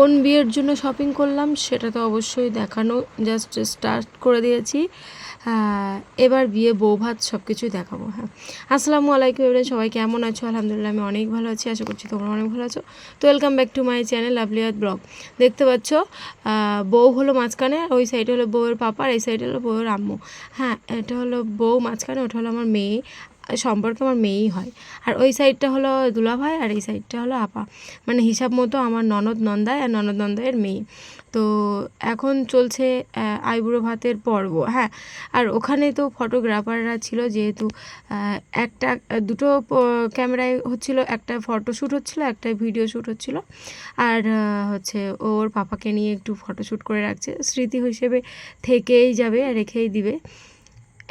কোন বিয়ের জন্য শপিং করলাম সেটা তো অবশ্যই দেখানো জাস্ট স্টার্ট করে দিয়েছি। এবার বিয়ে বৌভাত সব কিছুই দেখাবো। হ্যাঁ, আসসালামু আলাইকুম এবারে সবাই কেমন আছো? আলহামদুলিল্লাহ আমি অনেক ভালো আছি, আশা করছি তোমরা অনেক ভালো আছো। তো welcome back to my channel লাভলিয়াত ব্লগ। দেখতে পাচ্ছ বউ হলো মাঝখানে, ওই সাইডে হলো বউয়ের পাপা, আর এই সাইডে হলো বউয়ের আম্মু। হ্যাঁ, এটা হলো বউ মাঝখানে, ওটা হলো আমার মেয়ে, সম্পর্কে আমার মেয়েই হয়। আর ওই সাইডটা হলো দুলাভাই, আর এই সাইডটা হলো আপা, মানে হিসাব মতো আমার ননদ নন্দায় আর ননদ নন্দায়ের মেয়ে। তো এখন চলছে আইবুড়ো ভাতের পর্ব। হ্যাঁ, আর ওখানে তো ফটোগ্রাফাররা ছিল, যেহেতু একটা দুটো ক্যামেরায় হচ্ছিল, একটা ফটোশ্যুট হচ্ছিল, একটা ভিডিও শ্যুট হচ্ছিল। আর হচ্ছে ওর পাপাকে নিয়ে একটু ফটোশ্যুট করে রাখছে, স্মৃতি হিসেবে থেকেই যাবে, রেখেই দিবে,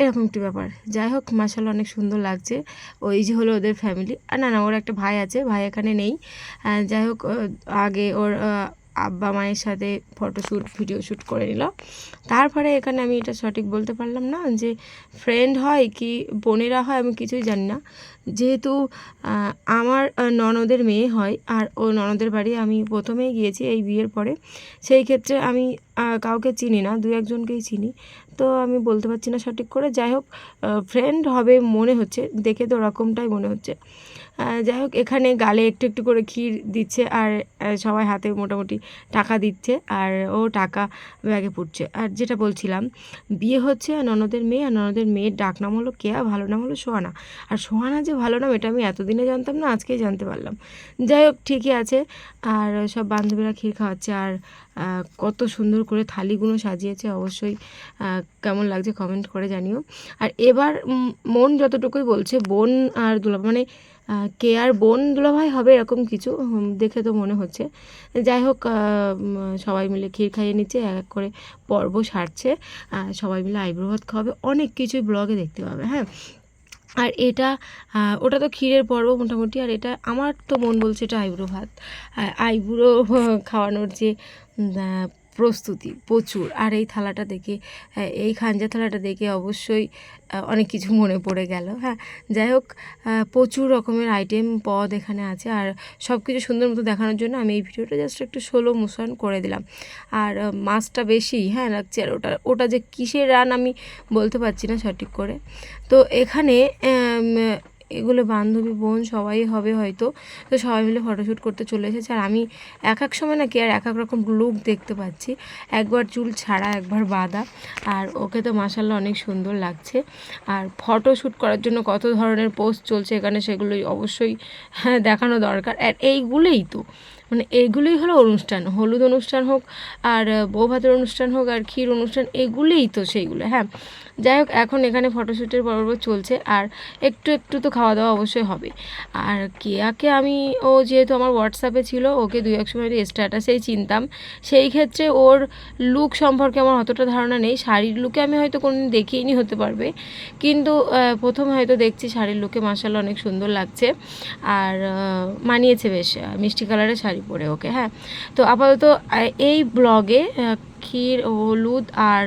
এরকম একটি ব্যাপার। যাই হোক, মাশাআল্লাহ অনেক সুন্দর লাগছে। ওই যে হলো ওদের ফ্যামিলি। আর না ওর একটা ভাই আছে, ভাই এখানে নেই। যাই হোক, আগে ওর আব্বা মায়ের সাথে ফটোশ্যুট ভিডিও শ্যুট করে নিল। তারপরে এখানে আমি এটা সঠিক বলতে পারলাম না যে ফ্রেন্ড হয় কি বোনেরা হয়, আমি কিছুই জানি না। যেহেতু আমার ননদের মেয়ে হয়, আর ও ননদের বাড়ি আমি প্রথমেই গিয়েছি এই বিয়ের পরে, সেই ক্ষেত্রে আমি কাউকে চিনি না, দু একজনকেই চিনি। তো আমি বলতে পারছি না সঠিক করে। যাই হোক, ফ্রেন্ড হবে মনে হচ্ছে, দেখে তো ওরকমটাই মনে হচ্ছে। যাই হোক, এখানে গালে একটু একটু করে ক্ষীর দিচ্ছে, আর সবাই হাতে মোটামুটি টাকা দিচ্ছে, আর ও টাকা ব্যাগে পুড়ছে। আর যেটা বলছিলাম, বিয়ে হচ্ছে ননদের মেয়ে, আর ননদের মেয়ের ডাক নাম হলো কেয়া, ভালো নাম হলো সোহানা। আর সোহানা যে ভালো নাম এটা আমি এতদিনে জানতাম না, আজকেই জানতে পারলাম। যাই হোক, ঠিকই আছে। আর সব বান্ধবীরা ক্ষীর খাওয়াচ্ছে, আর কত সুন্দর করে থালিগুলো সাজিয়েছে। অবশ্যই কেমন লাগছে কমেন্ট করে জানিও। আর এবার মন যতটুকুই বলছে বোন আর দুলাভাই, মানে কে আর বোন দুলাভাই হবে এরকম কিছু দেখে তো মনে হচ্ছে। যাই হোক, সবাই মিলে ক্ষীর খাইয়ে নিচ্ছে, এক এক করে পর্ব সারছে। সবাই মিলে আইব্রো ভাত খাওয়াবে, অনেক কিছুই ব্লগে দেখতে পাবে। হ্যাঁ, আর এটা ওটা তো ক্ষীরের পর্ব মোটামুটি, আর এটা আমার তো মন বলছে এটা আইবুড়ো ভাত। আইবুড়ো খাওয়ানোর যে প্রস্তুতি প্রচুর। আর এই থালাটা দেখে, এই খাঞ্জা থালাটা দেখে অবশ্যই অনেক কিছু মনে পড়ে গেল। হ্যাঁ, যাই হোক, প্রচুর রকমের আইটেম পদ এখানে আছে, আর সব কিছু সুন্দর মতো দেখানোর জন্য আমি এই ভিডিওটা জাস্ট একটু স্লো মোশন করে দিলাম। আর মাছটা বেশি হ্যাঁ লাগছে, আর ওটা ওটা যে কিসের রান আমি বলতে পারছি না সঠিক করে। তো এখানে এগুলো বান্ধবী বোন সবাই হবে হয়তো। তো সবাই মিলে ফটোশ্যুট করতে চলে এসেছে, আর আমি এক এক সময় নাকি আর এক এক রকম লুক দেখতে পাচ্ছি, একবার চুল ছাড়া, একবার বাঁধা। আর ওকে তো মাশাআল্লাহ অনেক সুন্দর লাগছে। আর ফটোশ্যুট করার জন্য কত ধরনের পোস্ট চলছে এখানে, সেগুলোই অবশ্যই দেখানো দরকার। আর এইগুলোই তো, মানে এইগুলোই হলো অনুষ্ঠান, হলুদ অনুষ্ঠান হোক, আর বৌভাতের অনুষ্ঠান হোক, আর ক্ষীর অনুষ্ঠান, এগুলোই তো সেইগুলো। হ্যাঁ, যাই হোক, এখন এখানে ফটোশ্যুটের পর্ব চলছে, আর একটু একটু তো খাওয়া দাওয়া অবশ্যই হবে। আর কেয়াকে আমি, ও যেহেতু আমার হোয়াটসঅ্যাপে ছিল, ওকে দুই এক সময় স্ট্যাটাসেই চিনতাম, সেই ক্ষেত্রে ওর লুক সম্পর্কে আমার অতটা ধারণা নেই। শাড়ির লুকে আমি হয়তো কোনোদিন দেখিনি, হতে পারবে, কিন্তু প্রথম হয়তো দেখছি শাড়ির লুকে মাশাআল্লাহ অনেক সুন্দর লাগছে। আর মানিয়েছে বেশ, মিষ্টি কালারের শাড়ি পরে ওকে। হ্যাঁ, তো আপাতত এই ব্লগে ক্ষীর, হলুদ, আর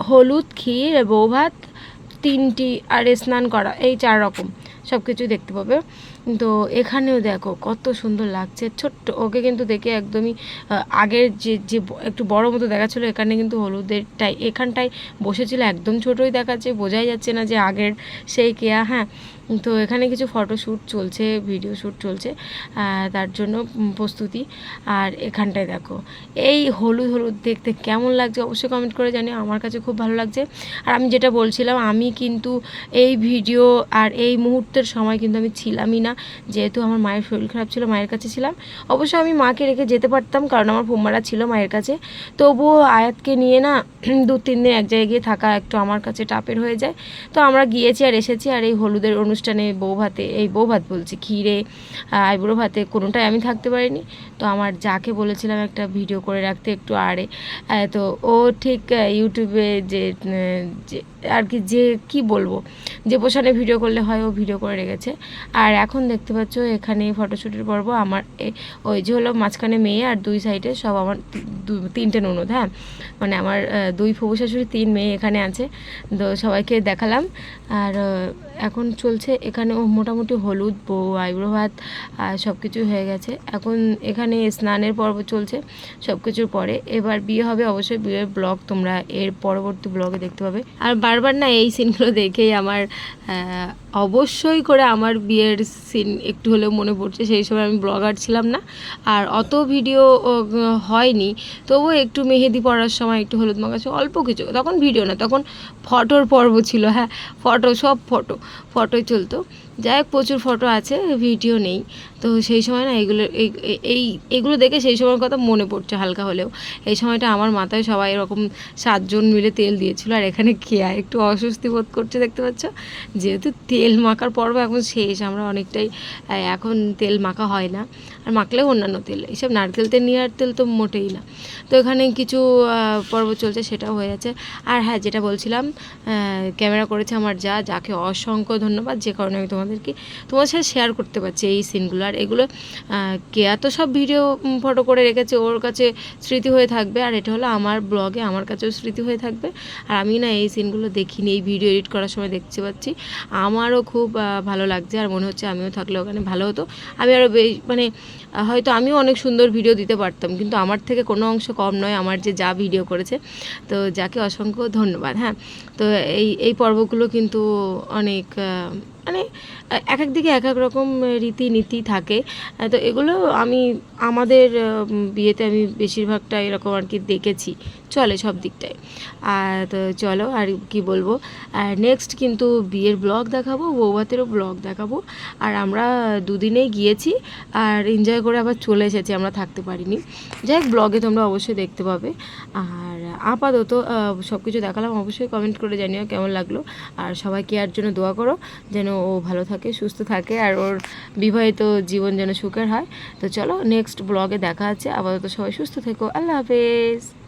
হলুদ, ক্ষীর, বৌভাত, তিনটি, আর স্নান করা, এই 4 রকম সব কিছুই দেখতে পাবে। তো এখানেও দেখো কত সুন্দর লাগছে, ছোট্ট ওকে কিন্তু দেখে একদমই আগের যে যে একটু বড় মতো দেখাচ্ছিলো, এখানে কিন্তু হলুদেরটাই এখানটায় বসেছিল, একদম ছোটোই দেখাচ্ছে, বোঝাই যাচ্ছে না যে আগের সেই কেয়া। হ্যাঁ, তো এখানে কিছু ফটোশ্যুট চলছে, ভিডিও শ্যুট চলছে, তার জন্য প্রস্তুতি। আর এখানটায় দেখো এই হলুদ হলুদ দেখতে কেমন লাগছে অবশ্যই কমেন্ট করে জানিও, আমার কাছে খুব ভালো লাগছে। আর আমি যেটা বলছিলাম, আমি কিন্তু এই ভিডিও আর এই মুহূর্তের সময় কিন্তু আমি ছিলামই না, যেহেতু আমার মায়ের শরীর খারাপ ছিল, মায়ের কাছে ছিলাম। অবশ্য আমি মাকে রেখে যেতে পারতাম, কারণ আমার ফুম্মারা ছিল মায়ের কাছে, তবুও আয়াতকে নিয়ে না 2-3 দিন এক জায়গায় গিয়ে থাকা একটু আমার কাছে টাপের হয়ে যায়। তো আমরা গিয়েছি আর এসেছি। আর এই হলুদের অনুষ্ঠানে বৌভাতে, এই বৌভাত বলছি, ক্ষীরে, আইবুড়ো ভাতে কোনোটাই আমি থাকতে পারিনি। তো আমার যাকে বলেছিলাম একটা ভিডিও করে রাখতে একটু আড়ে, তো ও ঠিক ইউটিউবে যে আর কি, যে কি বলবো, যে পোশানে ভিডিও করলে হয়, ও ভিডিও করে রেখেছে। আর এখন দেখতে পাচ্ছ এখানে ফটোশ্যুটের পর্ব আমার, ওই যে হলো মাঝখানে মেয়ে, আর দুই সাইডে সব আমার 3টে ননদ। হ্যাঁ, মানে আমার 2 ফুফু শাশুড়ি, 3 মেয়ে এখানে আছে। তো সবাইকে দেখালাম। আর এখন চলছে চলছে এখানে মোটামুটি হলুদ বউ আইব্রো ভাত সব কিছু হয়ে গেছে। এখন এখানে স্নানের পর্ব চলছে সব কিছুর পরে। এবার বিয়ে হবে, অবশ্যই বিয়ের ব্লগ তোমরা এর পরবর্তী ব্লগে দেখতে পাবে। আর বারবার না এই সিনগুলো দেখেই আমার অবশ্যই করে আমার বিয়ের সিন একটু হলেও মনে পড়ছে। সেই সময় আমি ব্লগার ছিলাম না, আর অত ভিডিও হয়নি, তবুও একটু মেহেদি পড়ার সময় একটু হলুদ মাখাচ্ছে, অল্প কিছু। তখন ভিডিও না, তখন ফটোর পর্ব ছিল। হ্যাঁ, সব ফটোই চলতো। যাই হোক, প্রচুর ফটো আছে, ভিডিও নেই। তো সেই সময় না এইগুলো দেখে সেই সময়ের কথা মনে পড়ছে হালকা হলেও। এই সময়টা আমার মাথায় সবাই এরকম 7 জন মিলে তেল দিয়েছিল, আর এখানে খেয়া একটু অস্বস্তি বোধ করছে, দেখতে পাচ্ছ। যেহেতু তেল মাখার পর্ব এখন শেষ, আমরা অনেকটাই এখন তেল মাখা হয় না, আর মাখলেও অন্যান্য তেল, এইসব নারকেল তেল নিয়ে আর তেল তো মোটেই না। তো এখানে কিছু পর্ব চলছে, সেটাও হয়ে যাচ্ছে। আর হ্যাঁ, যেটা বলছিলাম, ক্যামেরা করেছে আমার যাকে অসংখ্য ধন্যবাদ, যে কারণে আমি তোমাদের সাথে শেয়ার করতে পারছি এই সিনগুলো। আর এগুলো কেয়া তো সব ভিডিও ফটো করে রেখেছে, ওর কাছে স্মৃতি হয়ে থাকবে, আর এটা হলো আমার ব্লগে আমার কাছেও স্মৃতি হয়ে থাকবে। আর আমি না এই সিনগুলো দেখিনি, এই ভিডিও এডিট করার সময় দেখতে পাচ্ছি, আমারও খুব ভালো লাগছে। আর মনে হচ্ছে আমিও থাকলে ওখানে ভালো হতো, আমি আরও মানে হয়তো আমিও অনেক সুন্দর ভিডিও দিতে পারতাম, কিন্তু আমার থেকে কোনো অংশ কম নয় আমার যা ভিডিও করেছে। তো যাকে অসংখ্য ধন্যবাদ। হ্যাঁ, তো এই পর্বগুলো কিন্তু অনেক মানে এক এক দিকে এক এক রকম রীতিনীতি থাকে। তো এগুলো আমাদের বিয়েতে আমি বেশিরভাগটা এরকম আর কি দেখেছি, চলে সব দিকটাই। আর তো চলো, আর কি বলবো, আর নেক্সট কিন্তু বিয়ের ব্লগ দেখাবো, বৌভাতেরও ব্লগ দেখাবো। আর আমরা দুদিনেই গিয়েছি, আর এনজয় করে আবার চলে এসেছি, আমরা থাকতে পারিনি। যাই হোক, ব্লগে তোমরা অবশ্যই দেখতে পাবে। আর আপাতত সব কিছু দেখালাম, অবশ্যই কমেন্ট করে জানিও কেমন লাগলো। আর সবাই কেয়ার জন্য দোয়া করো, যেন ও ভালো থাকে, সুস্থ থাকে, আর ওর বিবাহিত জীবন যেন সুখের হয়। তো চলো, নেক্সট ব্লগে দেখা আছে। আপাতত সবাই সুস্থ থেকো, আল্লাহ হাফেজ।